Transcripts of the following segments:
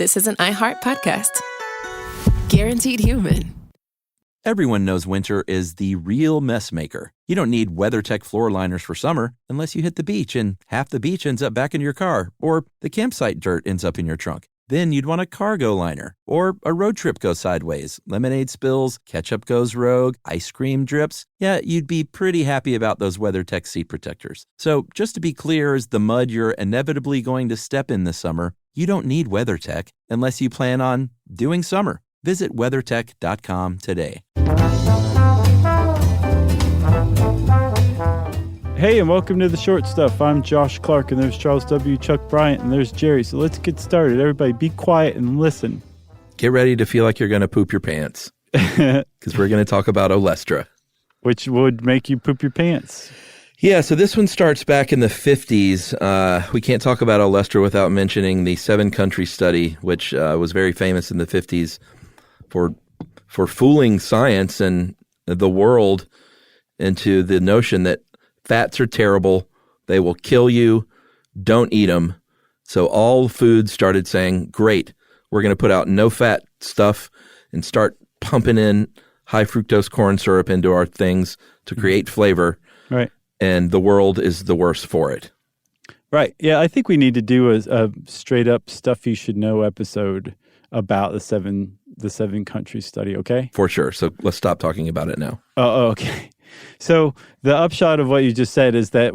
This is an iHeart podcast. Guaranteed human. Everyone knows winter is the real mess maker. You don't need WeatherTech floor liners for summer unless you hit the beach and half the beach ends up back in your car, or the campsite dirt ends up in your trunk. Then you'd want a cargo liner, or a road trip goes sideways, lemonade spills, ketchup goes rogue, ice cream drips. Yeah, you'd be pretty happy about those WeatherTech seat protectors. So just to be clear, as the mud you're inevitably going to step in this summer, you don't need WeatherTech unless you plan on doing summer. Visit WeatherTech.com today. Hey, and welcome to The Short Stuff. I'm Josh Clark, and there's Charles W. Chuck Bryant, and there's Jerry. So let's get started. Everybody be quiet and listen. Get ready to feel like you're going to poop your pants, because we're going to talk about Olestra. Which would make you poop your pants. Yeah, so this one starts back in the 50s. We can't talk about Olestra without mentioning the 7-country study, which was very famous in the 50s for fooling science and the world into the notion that fats are terrible, they will kill you, don't eat them. So all foods started saying, great, we're going to put out no-fat stuff and start pumping in high fructose corn syrup into our things to create flavor. Right. And the world is the worse for it. Right. Yeah, I think we need to do a straight-up stuff you should know episode about the seven country study, okay? For sure. So let's stop talking about it now. Oh, okay. So the upshot of what you just said is that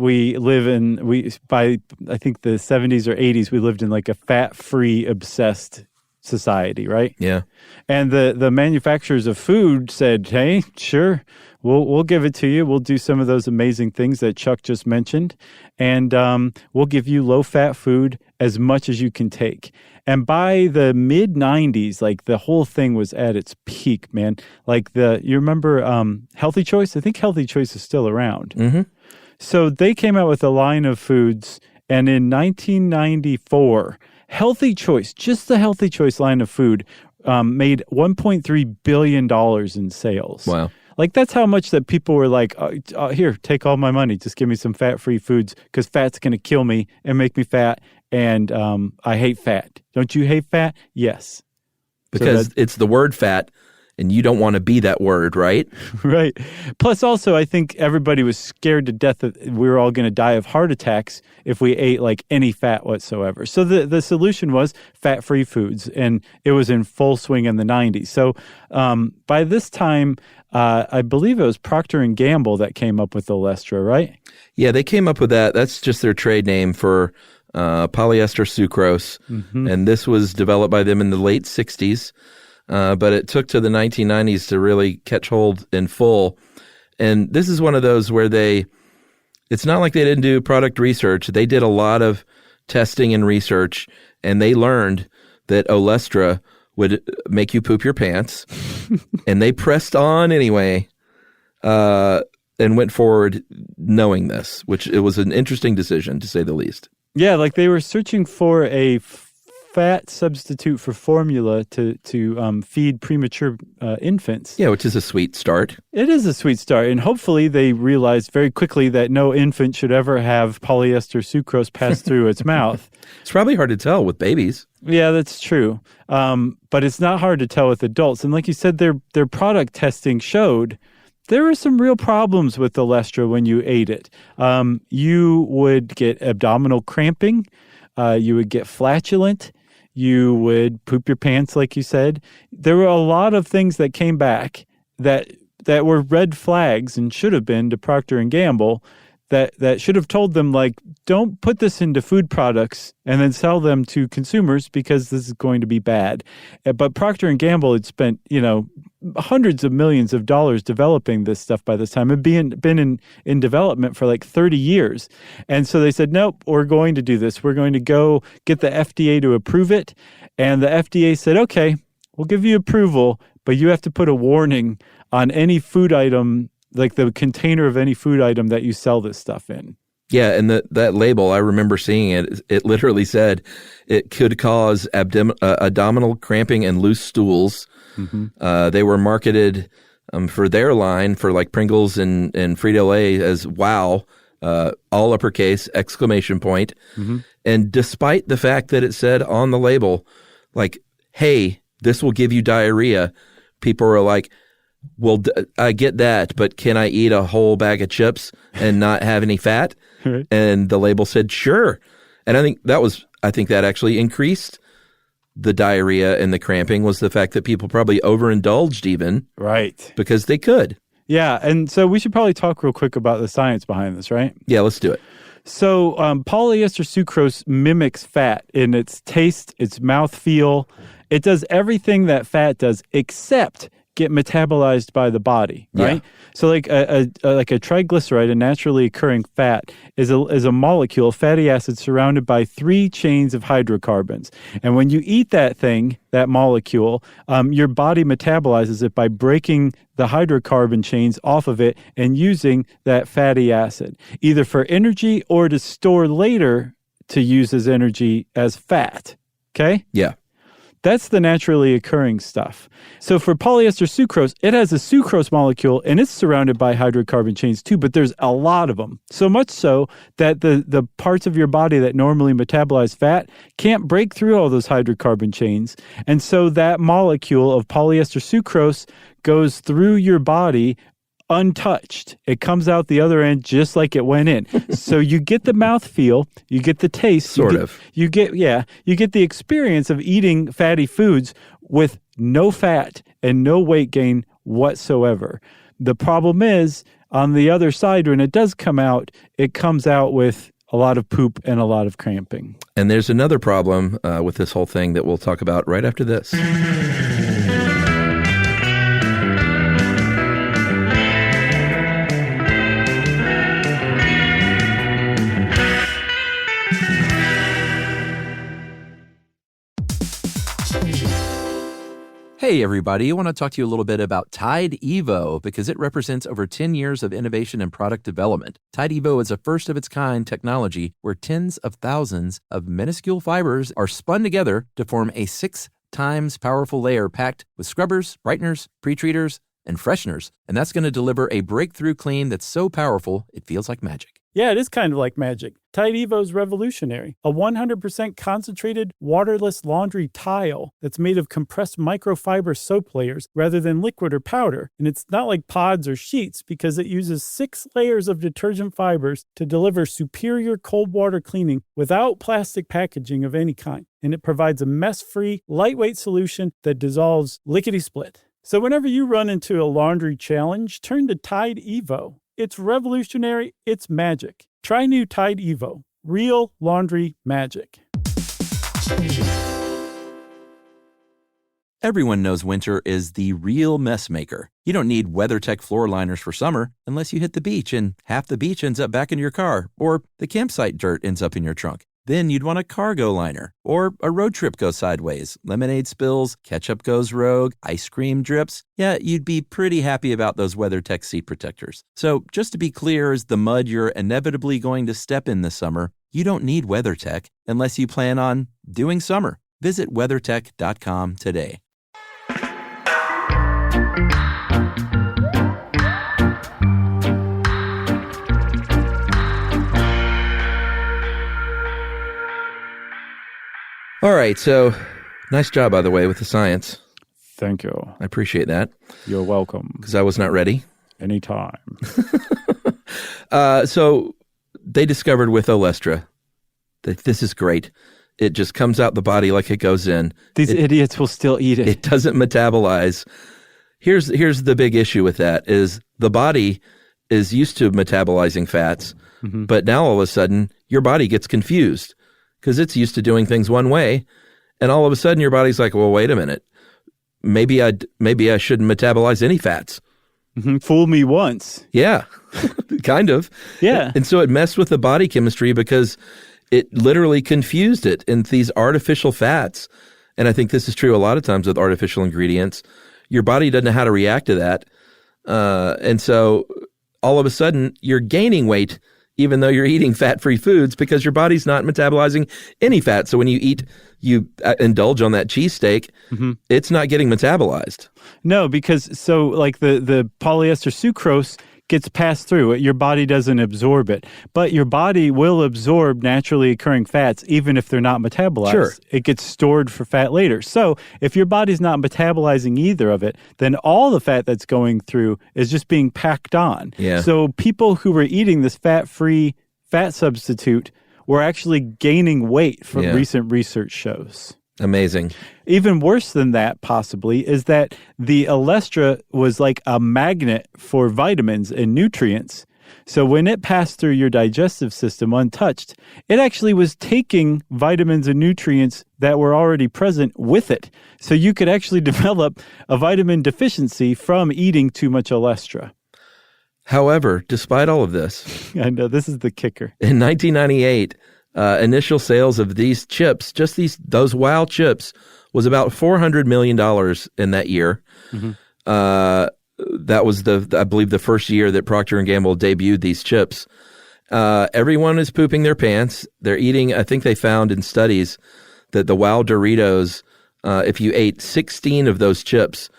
by I think the 70s or 80s, we lived in like a fat-free obsessed society, right? Yeah. And the manufacturers of food said, hey, sure, we'll give it to you. We'll do some of those amazing things that Chuck just mentioned. And we'll give you low-fat food as much as you can take. And by the mid-90s, like the whole thing was at its peak, man. Like you remember Healthy Choice? I think Healthy Choice is still around. Mm-hmm. So they came out with a line of foods, and in 1994, Healthy Choice, just the Healthy Choice line of food, made $1.3 billion in sales. Wow. Like, that's how much that people were like, here, take all my money. Just give me some fat-free foods because fat's going to kill me and make me fat, and I hate fat. Don't you hate fat? Yes. Because it's the word fat, and you don't want to be that word, right? Right. Plus, also, I think everybody was scared to death that we were all going to die of heart attacks if we ate like any fat whatsoever. So the solution was fat-free foods, and it was in full swing in the 90s. So by this time, I believe it was Procter & Gamble that came up with Olestra, right? Yeah, they came up with that. That's just their trade name for polyester sucrose, and this was developed by them in the late 60s. But it took to the 1990s to really catch hold in full. And this is one of those where it's not like they didn't do product research. They did a lot of testing and research, and they learned that Olestra would make you poop your pants. And they pressed on anyway and went forward knowing this, which it was an interesting decision, to say the least. Yeah, like they were searching for a fat substitute for formula to feed premature infants. Yeah, which is a sweet start. It is a sweet start. And hopefully they realized very quickly that no infant should ever have polyester sucrose pass through its mouth. It's probably hard to tell with babies. Yeah, that's true. But it's not hard to tell with adults. And like you said, their product testing showed there were some real problems with Olestra when you ate it. You would get abdominal cramping. You would get flatulent. You would poop your pants, like you said. There were a lot of things that came back that were red flags and should have been to Procter & Gamble that should have told them, like, don't put this into food products and then sell them to consumers because this is going to be bad. But Procter & Gamble had spent, hundreds of millions of dollars developing this stuff by this time. It had been in development for like 30 years. And so they said, nope, we're going to do this. We're going to go get the FDA to approve it. And the FDA said, okay, we'll give you approval, but you have to put a warning on any food item, like the container of any food item that you sell this stuff in. Yeah, and that label, I remember seeing it. It literally said it could cause abdominal cramping and loose stools. Mm-hmm. They were marketed for their line for like Pringles and Frito-Lay as wow, all uppercase, exclamation point. Mm-hmm. And despite the fact that it said on the label like, hey, this will give you diarrhea, people are like, well, I get that, but can I eat a whole bag of chips and not have any fat? Right. And the label said, sure. And I think that actually increased the diarrhea and the cramping, was the fact that people probably overindulged even. Right. Because they could. Yeah. And so we should probably talk real quick about the science behind this, right? Yeah, let's do it. So polyester sucrose mimics fat in its taste, its mouthfeel. It does everything that fat does except get metabolized by the body, right? Yeah. So like a triglyceride, a naturally occurring fat, is a molecule, fatty acid surrounded by 3 chains of hydrocarbons. And when you eat that thing, that molecule, your body metabolizes it by breaking the hydrocarbon chains off of it and using that fatty acid, either for energy or to store later to use as energy as fat. Okay? Yeah. That's the naturally occurring stuff. So for polyester sucrose, it has a sucrose molecule, and it's surrounded by hydrocarbon chains too, but there's a lot of them. So much so that the parts of your body that normally metabolize fat can't break through all those hydrocarbon chains. And so that molecule of polyester sucrose goes through your body untouched. It comes out the other end just like it went in. So you get the mouthfeel, you get the taste. You get the experience of eating fatty foods with no fat and no weight gain whatsoever. The problem is, on the other side, when it does come out, it comes out with a lot of poop and a lot of cramping. And there's another problem with this whole thing that we'll talk about right after this. Hey everybody, I want to talk to you a little bit about Tide Evo because it represents over 10 years of innovation and product development. Tide Evo is a first-of-its-kind technology where tens of thousands of minuscule fibers are spun together to form a 6 times powerful layer packed with scrubbers, brighteners, pre-treaters, and fresheners. And that's going to deliver a breakthrough clean that's so powerful it feels like magic. Yeah, it is kind of like magic. Tide Evo is revolutionary. A 100% concentrated, waterless laundry tile that's made of compressed microfiber soap layers rather than liquid or powder. And it's not like pods or sheets because it uses 6 layers of detergent fibers to deliver superior cold water cleaning without plastic packaging of any kind. And it provides a mess-free, lightweight solution that dissolves lickety-split. So whenever you run into a laundry challenge, turn to Tide Evo. It's revolutionary. It's magic. Try new Tide Evo. Real laundry magic. Everyone knows winter is the real mess maker. You don't need WeatherTech floor liners for summer unless you hit the beach and half the beach ends up back in your car, or the campsite dirt ends up in your trunk. Then you'd want a cargo liner, or a road trip goes sideways, lemonade spills, ketchup goes rogue, ice cream drips. Yeah, you'd be pretty happy about those WeatherTech seat protectors. So just to be clear, as the mud you're inevitably going to step in this summer, you don't need WeatherTech unless you plan on doing summer. Visit WeatherTech.com today. All right, so nice job, by the way, with the science. Thank you. I appreciate that. You're welcome. Because I was not ready. Anytime. So they discovered with Olestra that this is great. It just comes out the body like it goes in. These idiots will still eat it. It doesn't metabolize. Here's the big issue with that is the body is used to metabolizing fats, but now all of a sudden your body gets confused because it's used to doing things one way, and all of a sudden your body's like, well, wait a minute. Maybe I shouldn't metabolize any fats. Fool me once. Yeah, kind of. Yeah. And so it messed with the body chemistry because it literally confused it into these artificial fats. And I think this is true a lot of times with artificial ingredients. Your body doesn't know how to react to that. And so all of a sudden you're gaining weight even though you're eating fat-free foods because your body's not metabolizing any fat. So when you indulge on that cheesesteak, it's not getting metabolized. No, because so like the polyester sucrose gets passed through. Your body doesn't absorb it. But your body will absorb naturally occurring fats even if they're not metabolized. Sure. It gets stored for fat later. So if your body's not metabolizing either of it, then all the fat that's going through is just being packed on. Yeah. So people who were eating this fat-free fat substitute were actually gaining weight from recent research shows. Amazing. Even worse than that, possibly, is that the Olestra was like a magnet for vitamins and nutrients. So when it passed through your digestive system untouched, it actually was taking vitamins and nutrients that were already present with it. So you could actually develop a vitamin deficiency from eating too much Olestra. However, despite all of this, I know, this is the kicker. in 1998, initial sales of these chips, just those Wow chips, was about $400 million in that year. Mm-hmm. That was I believe the first year that Procter & Gamble debuted these chips. Everyone is pooping their pants. They're eating, I think they found in studies that the Wow Doritos, if you ate 16 of those chips,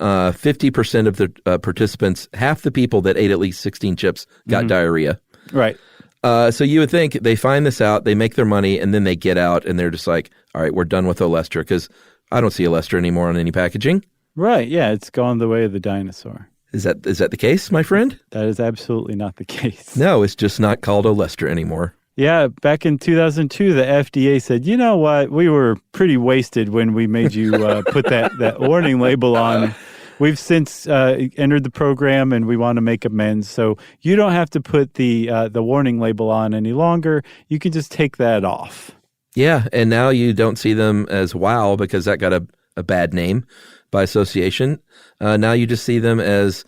50% of the participants, half the people that ate at least 16 chips got diarrhea. Right. So you would think they find this out, they make their money, and then they get out and they're just like, all right, we're done with Olestra because I don't see Olestra anymore on any packaging. Right. Yeah, it's gone the way of the dinosaur. Is that the case, my friend? That is absolutely not the case. No, it's just not called Olestra anymore. Yeah, back in 2002, the FDA said, you know what, we were pretty wasted when we made you put that warning label on. We've since entered the program, and we want to make amends. So you don't have to put the warning label on any longer. You can just take that off. Yeah, and now you don't see them as Wow because that got a bad name by association. Now you just see them as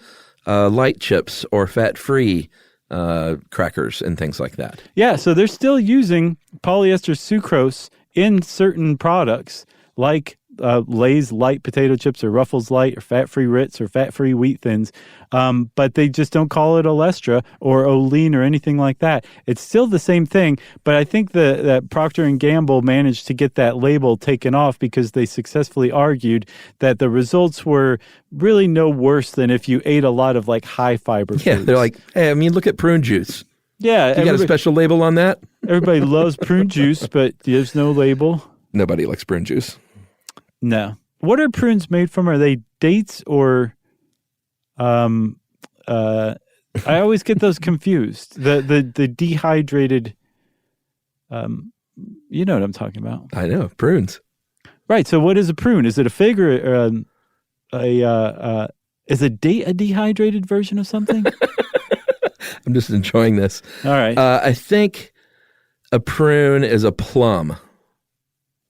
light chips or fat-free crackers and things like that. Yeah, so they're still using polyester sucrose in certain products like Lay's light potato chips or Ruffles light or fat-free Ritz or fat-free wheat thins, but they just don't call it Olestra or Olean or anything like that. It's still the same thing, but I think that Procter & Gamble managed to get that label taken off because they successfully argued that the results were really no worse than if you ate a lot of like high-fiber foods. Yeah, they're like, hey, I mean, look at prune juice. Yeah. You got a special label on that? Everybody loves prune juice, but there's no label. Nobody likes prune juice. No. What are prunes made from? Are they dates or I always get those confused. The dehydrated you know what I'm talking about. I know, prunes. Right. So what is a prune? Is it a fig or is a date a dehydrated version of something? I'm just enjoying this. All right. I think a prune is a plum.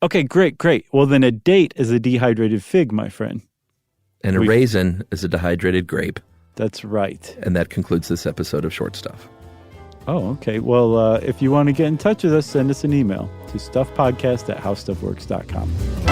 Okay, great. Well, then a date is a dehydrated fig, my friend. And a raisin is a dehydrated grape. That's right. And that concludes this episode of Short Stuff. Oh, okay. Well, if you want to get in touch with us, send us an email to stuffpodcast@howstuffworks.com.